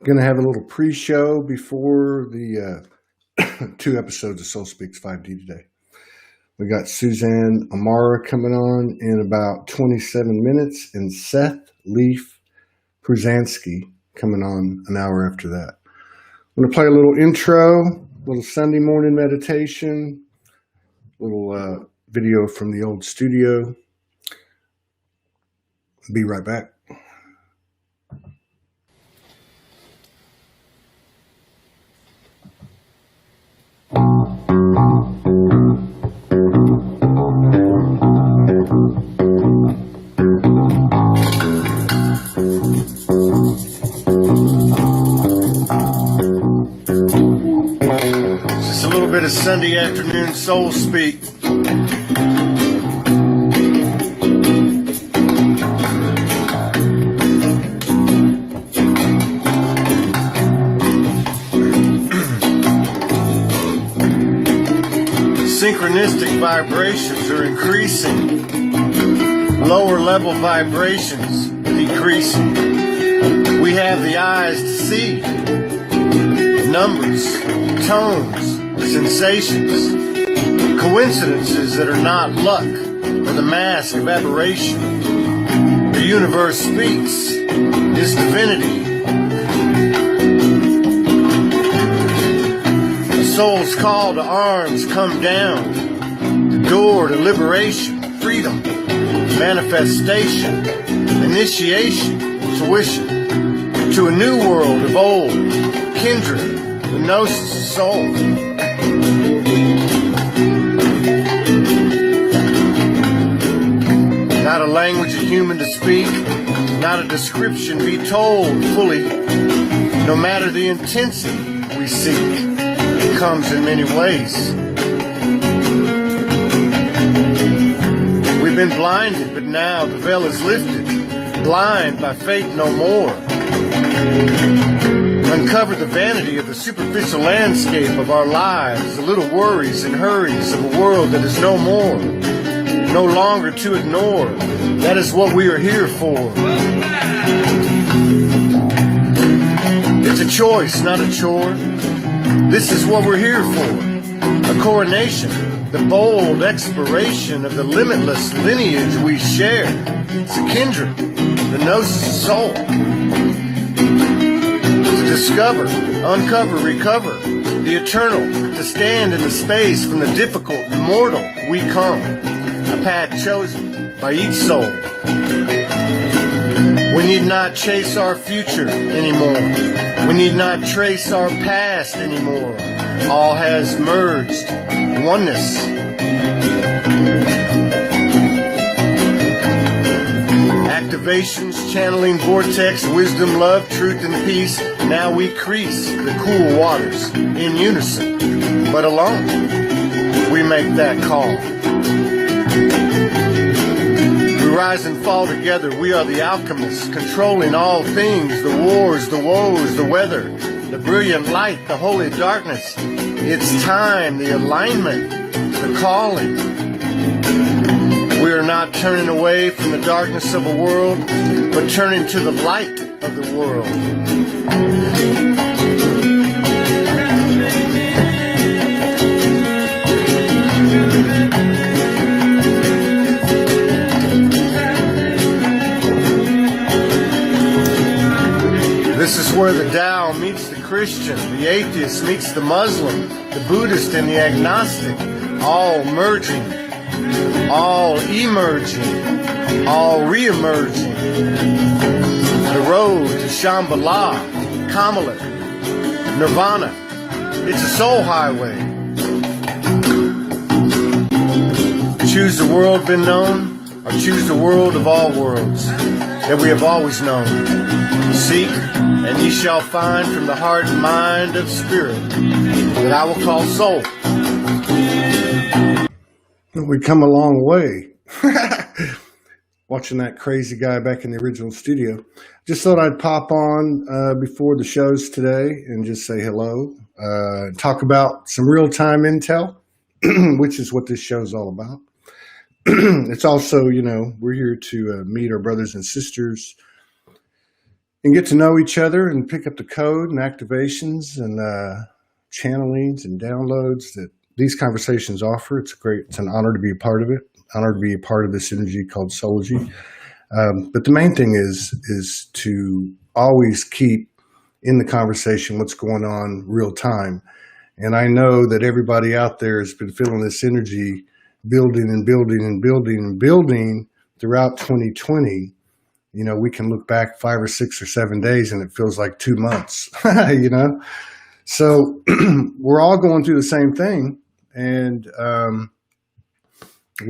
Going to have a little pre-show before the 2 episodes of Soul Speaks 5D today. We got Suzanne Amara coming on in about 27 minutes and Seth Leaf Pruzanski coming on an hour after that. I'm going to play a little intro, a little Sunday morning meditation, a little video from the old studio. Be right back. Just a little bit of Sunday afternoon soul speak. Synchronistic vibrations are increasing. Lower level vibrations decreasing. We have the eyes to see. Numbers, tones, sensations. Coincidences that are not luck or the mask of aberration. The universe speaks. Is divinity. Soul's call to arms come down. The door to liberation, freedom, manifestation, initiation, tuition, to a new world of old, kindred, the gnosis of soul. Not a language of human to speak, not a description be told fully, no matter the intensity we seek. Comes in many ways. We've been blinded, but now the veil is lifted. Blind by faith no more. Uncover the vanity of the superficial landscape of our lives, the little worries and hurries of a world that is no more, no longer to ignore. That is what we are here for. It's a choice, not a chore. This is what we're here for. A coronation, the bold exploration of the limitless lineage we share. It's a kindred, the gnosis of soul. To discover, uncover, recover the eternal, to stand in the space from the difficult and mortal we come. A path chosen by each soul. We need not chase our future anymore. We need not trace our past anymore. All has merged. Oneness. Activations, channeling vortex, wisdom, love, truth, and peace. Now we crease the cool waters in unison, but alone. We make that call. We rise and fall together. We are the alchemists, controlling all things, the wars, the woes, the weather, the brilliant light, the holy darkness. It's time, the alignment, the calling. We are not turning away from the darkness of a world, but turning to the light of the world. This is where the Tao meets the Christian, the atheist meets the Muslim, the Buddhist and the agnostic, all merging, all emerging, all re-emerging. The road to Shambhala, Kamala, Nirvana, it's a soul highway. Choose the world been known, or choose the world of all worlds that we have always known. Seek, and ye shall find from the heart and mind of spirit that I will call soul. We come a long way. Watching that crazy guy back in the original studio. Just thought I'd pop on before the shows today and just say hello. Talk about some real-time intel, which is what this show's all about. It's also, we're here to meet our brothers and sisters and get to know each other and pick up the code and activations and channelings and downloads that these conversations offer. It's an honor to be a part of it, honor to be a part of this energy called Soulogy. But the main thing is to always keep in the conversation what's going on real time. And I know that everybody out there has been feeling this energy building and building and building and building throughout 2020. You know, we can look back 5 or 6 or 7 days and it feels like 2 months, you know? So we're all going through the same thing, and we're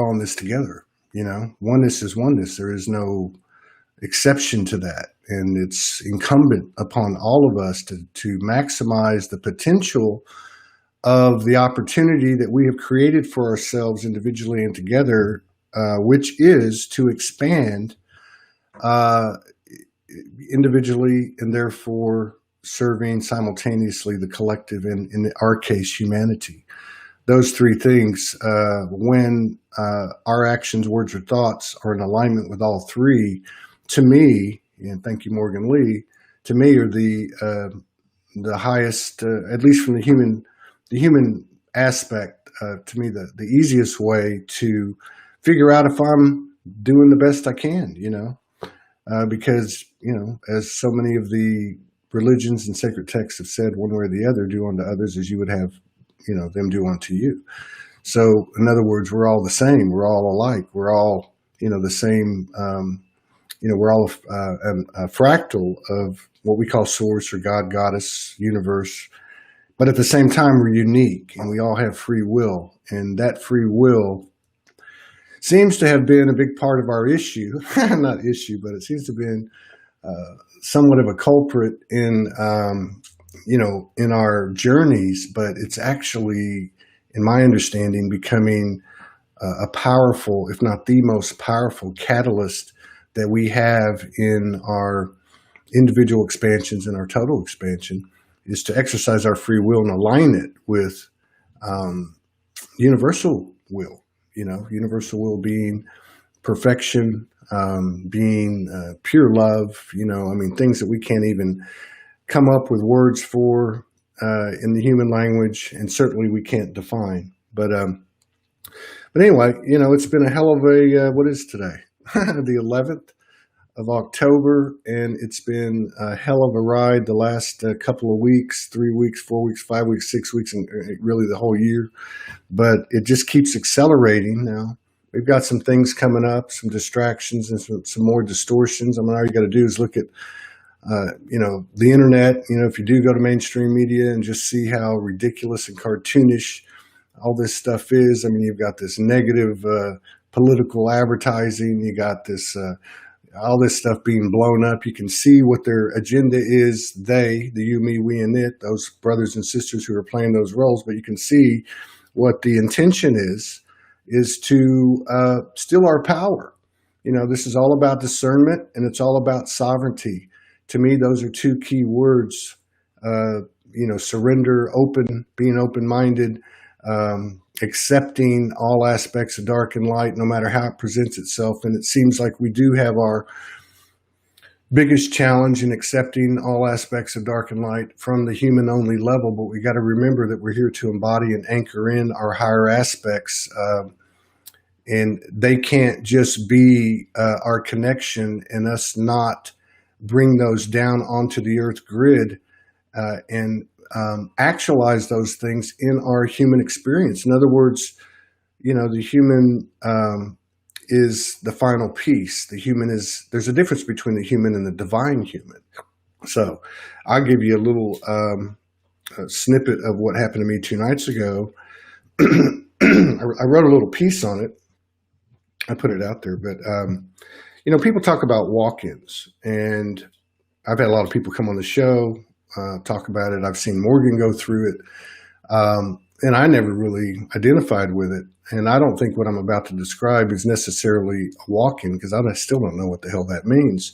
all in this together, you know? Oneness is oneness. There is no exception to that. And it's incumbent upon all of us to maximize the potential of the opportunity that we have created for ourselves individually and together, which is to expand individually and therefore serving simultaneously the collective and, in our case, humanity. Those three things, when our actions, words, or thoughts are in alignment with all three, to me, and thank you, Morgan Lee, to me are the highest, at least from the human aspect, to me, the easiest way to figure out if I'm doing the best I can, you know, because, you know, as so many of the religions and sacred texts have said, one way or the other, do unto others as you would have, you know, them do unto you. So in other words, we're all the same. We're all alike. We're all, you know, the same, you know, we're all a fractal of what we call source or God, goddess, universe. But at the same time, we're unique and we all have free will. And that free will seems to have been a big part of our issue, not issue, but it seems to have been somewhat of a culprit in, you know, in our journeys, but it's actually, in my understanding, becoming a powerful, if not the most powerful catalyst that we have in our individual expansions and our total expansion, is to exercise our free will and align it with universal will. You know, universal will being perfection, being pure love, you know, I mean, things that we can't even come up with words for in the human language, and certainly we can't define. But anyway, you know, it's been a hell of a, what is today? The 11th of October, and it's been a hell of a ride the last couple of weeks, 3 weeks, 4 weeks, 5 weeks, 6 weeks, and really the whole year. But it just keeps accelerating now. We've got some things coming up, some distractions and some more distortions. I mean, all you got to do is look at, you know, the internet. You know, if you do go to mainstream media and just see how ridiculous and cartoonish all this stuff is. I mean, you've got this negative political advertising. You got this, all this stuff being blown up. You can see what their agenda is. They, the you, me, we, and it, those brothers and sisters who are playing those roles. But you can see what the intention is to steal our power. You know, this is all about discernment and it's all about sovereignty. To me, those are two key words, you know, surrender, open, being open-minded, accepting all aspects of dark and light, no matter how it presents itself. And it seems like we do have our biggest challenge in accepting all aspects of dark and light from the human-only level. But we got to remember that we're here to embody and anchor in our higher aspects. And they can't just be our connection and us not bring those down onto the earth grid and actualize those things in our human experience. In other words, you know, the human is the final piece. The human is, there's a difference between the human and the divine human. So I'll give you a little snippet of what happened to me 2 nights ago. I wrote a little piece on it. I put it out there, but, you know, people talk about walk-ins, and I've had a lot of people come on the show, talk about it. I've seen Morgan go through it, and I never really identified with it. And I don't think what I'm about to describe is necessarily a walk-in, because I still don't know what the hell that means.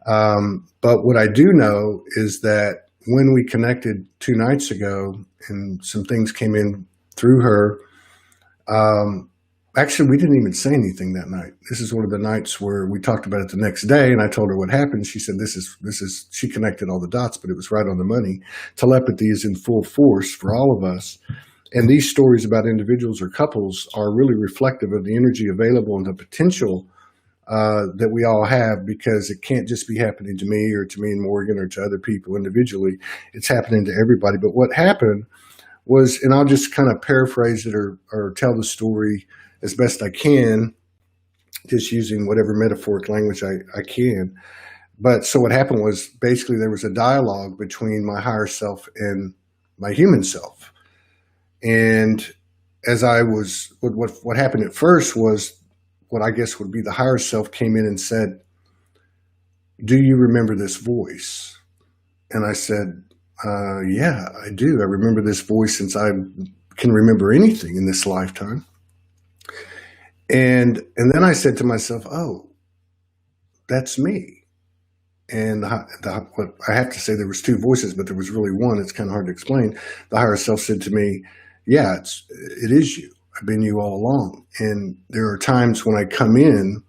But what I do know is that when we connected 2 nights ago and some things came in through her, Actually, we didn't even say anything that night. This is one of the nights where we talked about it the next day, and I told her what happened. She said, this is, she connected all the dots, but it was right on the money. Telepathy is in full force for all of us. And these stories about individuals or couples are really reflective of the energy available and the potential that we all have, because it can't just be happening to me or to me and Morgan or to other people individually. It's happening to everybody. But what happened was, and I'll just kind of paraphrase it or tell the story as best I can, just using whatever metaphoric language I can. But so what happened was, basically there was a dialogue between my higher self and my human self. And as I was, what happened at first was, what I guess would be the higher self came in and said, "Do you remember this voice?" And I said, "Yeah, I do. I remember this voice since I can remember anything in this lifetime." And then I said to myself, "Oh, that's me." And what I have to say, there was two voices, but there was really one. It's kind of hard to explain. The higher self said to me, "Yeah, it is you. I've been you all along." And there are times when I come in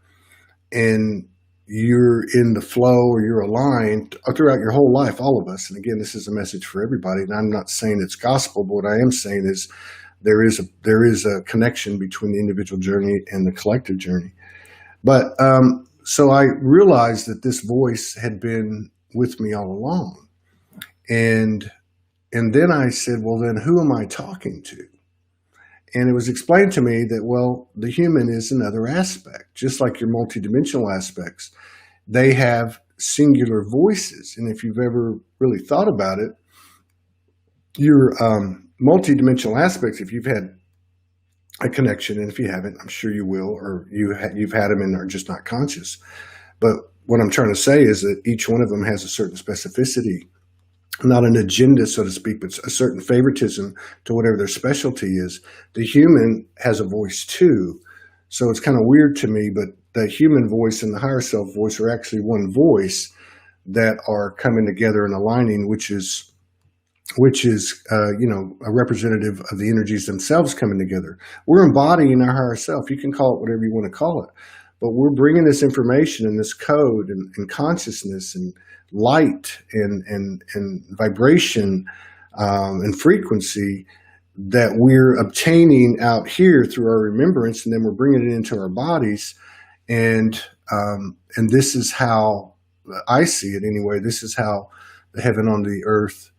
and you're in the flow or you're aligned throughout your whole life, all of us. And again, this is a message for everybody. And I'm not saying it's gospel, but what I am saying is there is a connection between the individual journey and the collective journey. But so I realized that this voice had been with me all along. And then I said, well, then who am I talking to? And it was explained to me that, well, the human is another aspect, just like your multidimensional aspects. They have singular voices. And if you've ever really thought about it, your multidimensional aspects, if you've had a connection, and if you haven't, I'm sure you will, or you've had them and are just not conscious. But what I'm trying to say is that each one of them has a certain specificity, not an agenda, so to speak, but a certain favoritism to whatever their specialty is. The human has a voice too. So it's kind of weird to me, but the human voice and the higher self voice are actually one voice that are coming together and aligning, which is a representative of the energies themselves coming together. We're embodying our higher self. You can call it whatever you want to call it, but we're bringing this information and this code and consciousness and light and vibration and frequency that we're obtaining out here through our remembrance, and then we're bringing it into our bodies. And this is how I see it anyway. This is how the heaven on the earth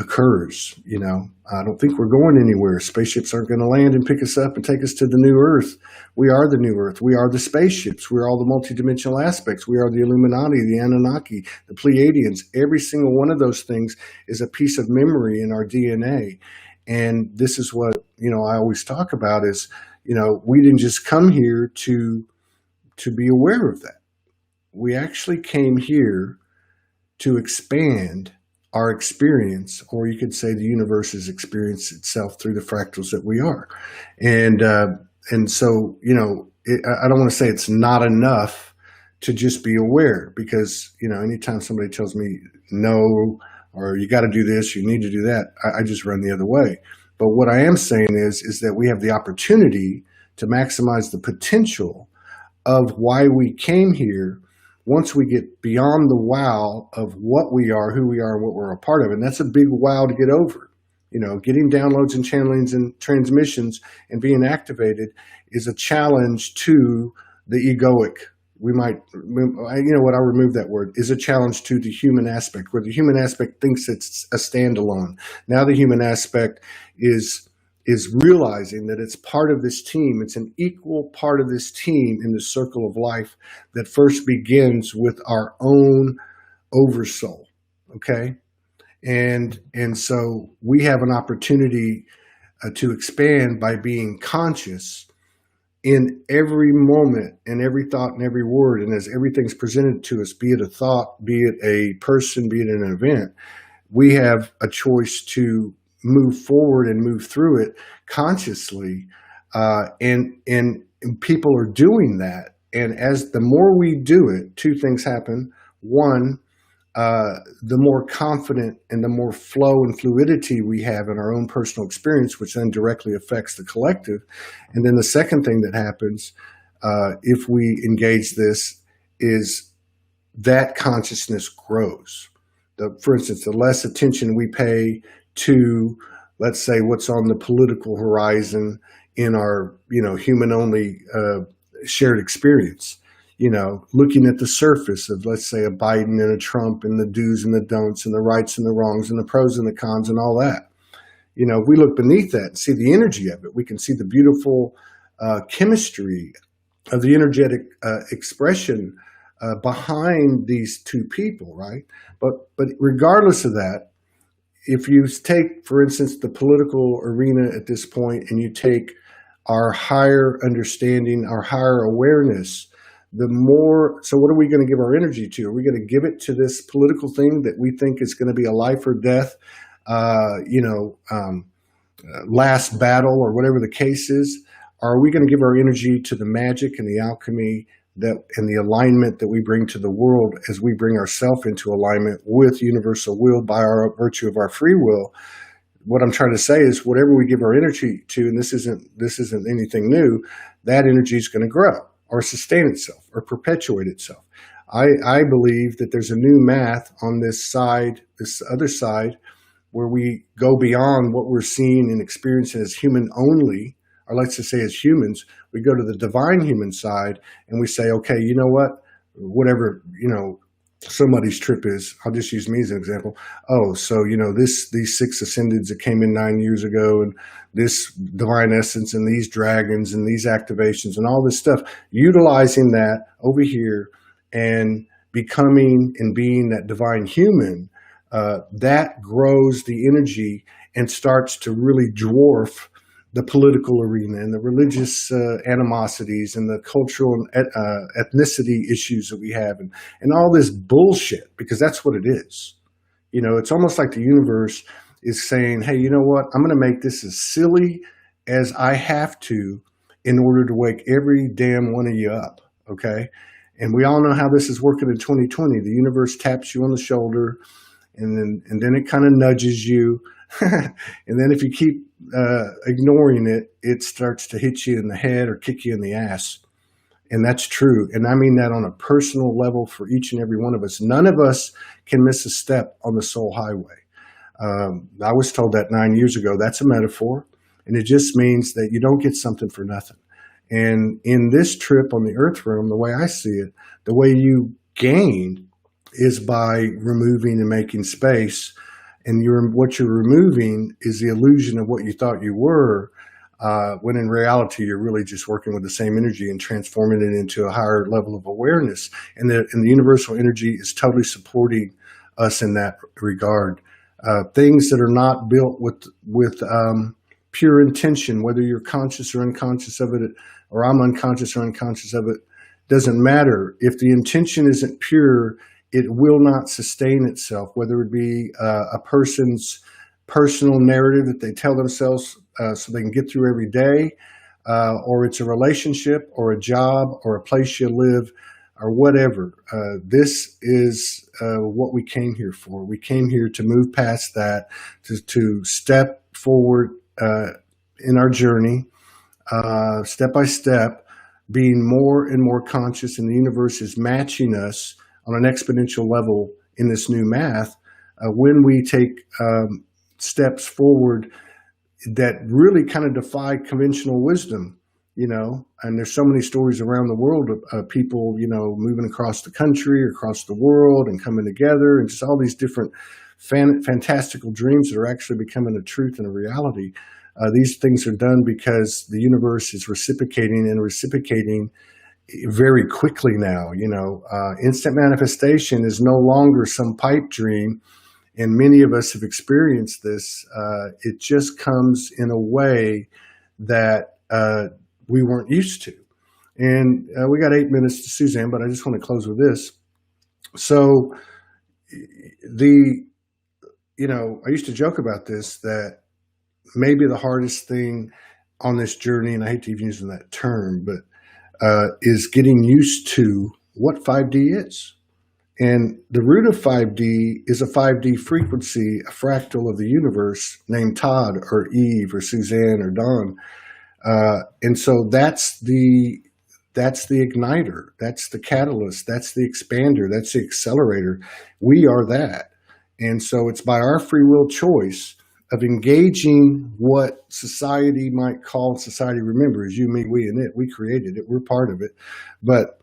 occurs. I don't think we're going anywhere. Spaceships aren't going to land and pick us up and take us to the new earth. We are the new earth. We are the spaceships. We're all the multidimensional aspects. We are the Illuminati, the Anunnaki, the Pleiadians. Every single one of those things is a piece of memory in our DNA. And this is what, I always talk about is, we didn't just come here to be aware of that. We actually came here to expand our experience, or you could say the universe's experience itself through the fractals that we are. And so, I don't want to say it's not enough to just be aware, because, anytime somebody tells me no, or you got to do this, you need to do that, I just run the other way. But what I am saying is that we have the opportunity to maximize the potential of why we came here once we get beyond the wow of what we are, who we are, and what we're a part of. And that's a big wow to get over. Getting downloads and channelings and transmissions and being activated is a challenge to the egoic. I'll remove that word, is a challenge to the human aspect, where the human aspect thinks it's a standalone. Now the human aspect is realizing that it's part of this team. It's an equal part of this team in the circle of life that first begins with our own oversoul. Okay. And so we have an opportunity to expand by being conscious in every moment and every thought and every word. And as everything's presented to us, be it a thought, be it a person, be it an event, we have a choice to move forward and move through it consciously. And people are doing that. And as the more we do it, two things happen. One, the more confident and the more flow and fluidity we have in our own personal experience, which then directly affects the collective. And then the second thing that happens if we engage this is that consciousness grows. For instance, the less attention we pay to, let's say, what's on the political horizon in our, human-only shared experience, looking at the surface of, let's say, a Biden and a Trump and the do's and the don'ts and the rights and the wrongs and the pros and the cons and all that. If we look beneath that and see the energy of it, we can see the beautiful chemistry of the energetic expression behind these two people, right? But regardless of that, if you take, for instance, the political arena at this point, and you take our higher understanding, our higher awareness, so what are we going to give our energy to? Are we going to give it to this political thing that we think is going to be a life or death, last battle or whatever the case is? Or are we going to give our energy to the magic and the alchemy and the alignment that we bring to the world as we bring ourselves into alignment with universal will by our virtue of our free will? What I'm trying to say is whatever we give our energy to, and this isn't anything new, that energy is going to grow or sustain itself or perpetuate itself. I believe that there's a new math on this other side, where we go beyond what we're seeing and experiencing as human only, or let's just say as humans. We go to the divine human side and we say, okay, you know what, whatever, somebody's trip is, I'll just use me as an example. Oh, so, these 6 ascendeds that came in 9 years ago, and this divine essence and these dragons and these activations and all this stuff, utilizing that over here and becoming and being that divine human, that grows the energy and starts to really dwarf the political arena and the religious animosities and the cultural and ethnicity issues that we have, and all this bullshit, because that's what it is. It's almost like the universe is saying, hey, you know what? I'm going to make this as silly as I have to in order to wake every damn one of you up, okay? And we all know how this is working in 2020. The universe taps you on the shoulder, and then it kind of nudges you. And then if you keep ignoring it, it starts to hit you in the head or kick you in the ass. And that's true. And I mean that on a personal level for each and every one of us. None of us can miss a step on the soul highway. I was told that 9 years ago. That's a metaphor. And it just means that you don't get something for nothing. And in this trip on the earth realm, the way I see it, the way you gain is by removing and making space. And what you're removing is the illusion of what you thought you were, when in reality you're really just working with the same energy and transforming it into a higher level of awareness. And the universal energy is totally supporting us in that regard. Things that are not built with pure intention, whether you're conscious or unconscious of it, or I'm unconscious or unconscious of it, doesn't matter. If the intention isn't pure, it will not sustain itself, whether it be a person's personal narrative that they tell themselves so they can get through every day, or it's a relationship or a job or a place you live or whatever. This is what we came here for. We came here to move past that, to step forward in our journey, step by step, being more and more conscious, and the universe is matching us on an exponential level in this new math, when we take steps forward that really kind of defy conventional wisdom, and there's so many stories around the world of people, moving across the country, across the world, and coming together, and just all these different fantastical dreams that are actually becoming a truth and a reality. These things are done because the universe is reciprocating very quickly now. Instant manifestation is no longer some pipe dream, and many of us have experienced this. It just comes in a way that we weren't used to. And we got 8 minutes to Suzanne, but I just want to close with this. So I used to joke about this, that maybe the hardest thing on this journey, and I hate to even use that term, but is getting used to what 5D is. And the root of 5D is a 5D frequency, a fractal of the universe named Todd or Eve or Suzanne or Don. And so that's the igniter, that's the catalyst, that's the expander, that's the accelerator. We are that. And so it's by our free will choice of engaging what society might call society. Remember, is you, me, we, and it. We created it. We're part of it. But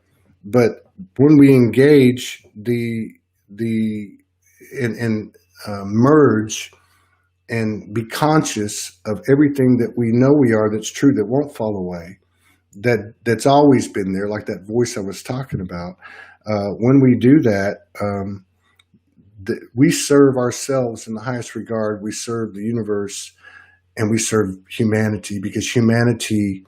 when we engage and merge and be conscious of everything that we know we are, that's true, that won't fall away, that's always been there, like that voice I was talking about. When we do that, we serve ourselves in the highest regard. We serve the universe, and we serve humanity, because humanity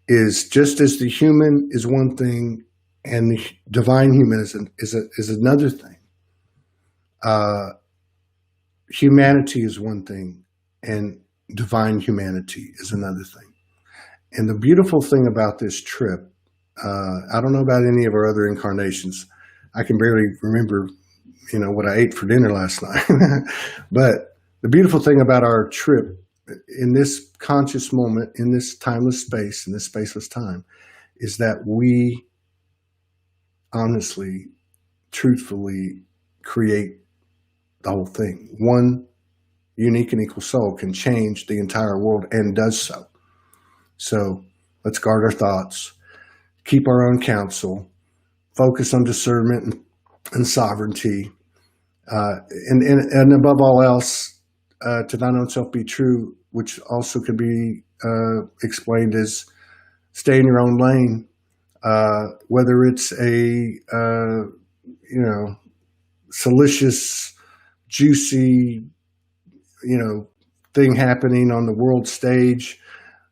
is, just as the human is one thing and the divine human is another thing. Humanity is one thing and divine humanity is another thing. And the beautiful thing about this trip, I don't know about any of our other incarnations. I can barely remember, what I ate for dinner last night. But the beautiful thing about our trip in this conscious moment, in this timeless space, in this spaceless time, is that we honestly, truthfully create the whole thing. One unique and equal soul can change the entire world, and does so. So let's guard our thoughts, keep our own counsel, focus on discernment and sovereignty, and above all else, to thine own self be true, which also could be explained as stay in your own lane, whether it's a salacious, juicy, thing happening on the world stage,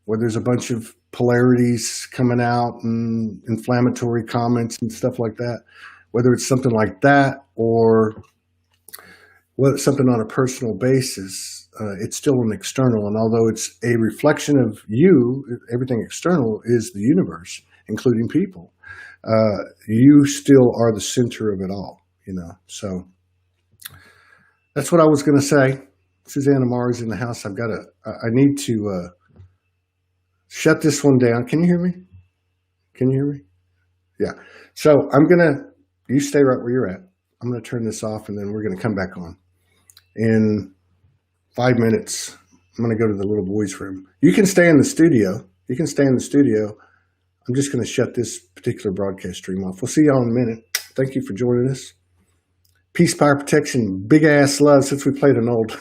where there's a bunch of polarities coming out and inflammatory comments and stuff like that, whether it's something like that or whether it's something on a personal basis, it's still an external. And although it's a reflection of you, everything external is the universe, including people. You still are the center of it all, So that's what I was going to say. Suzanne Amara's in the house. I need to shut this one down. Can you hear me? Can you hear me? Yeah. So you stay right where you're at. I'm going to turn this off, and then we're going to come back on. In 5 minutes, I'm going to go to the little boys' room. You can stay in the studio. I'm just going to shut this particular broadcast stream off. We'll see y'all in a minute. Thank you for joining us. Peace, power, protection, big ass love. Since we played an old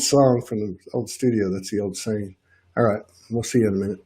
song from the old studio, that's the old saying. All right, we'll see you in a minute.